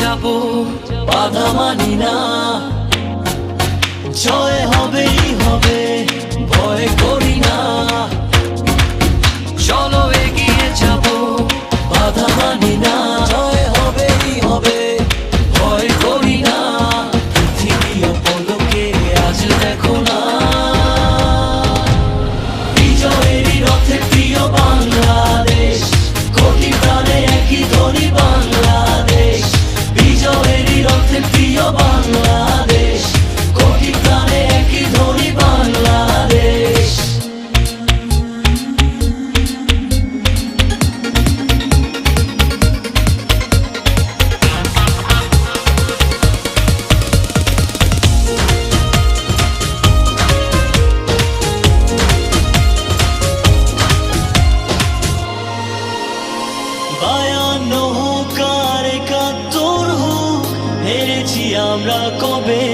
যাব, বাধা মানি না, জয় হবেই হবে, ভয় করি না। চলো এগিয়ে যাব, বাধা মানি না, জয় হবেই হবে, ভয় করি না। পৃথিবী পলকে আজ দেখো না, বিজয়েরই রথে প্রিয় বাংলাদেশ, কোটি প্রাণে একই ধ্বনি বাংলাদেশ। বিজয়েরই রথে প্রিয় বাংলাদেশ, কোটি প্রাণে একই ধ্বনি বাংলাদেশ। বায়ান্ন হোক আর ৭১ হোক, হেরেছি আমরা কবে?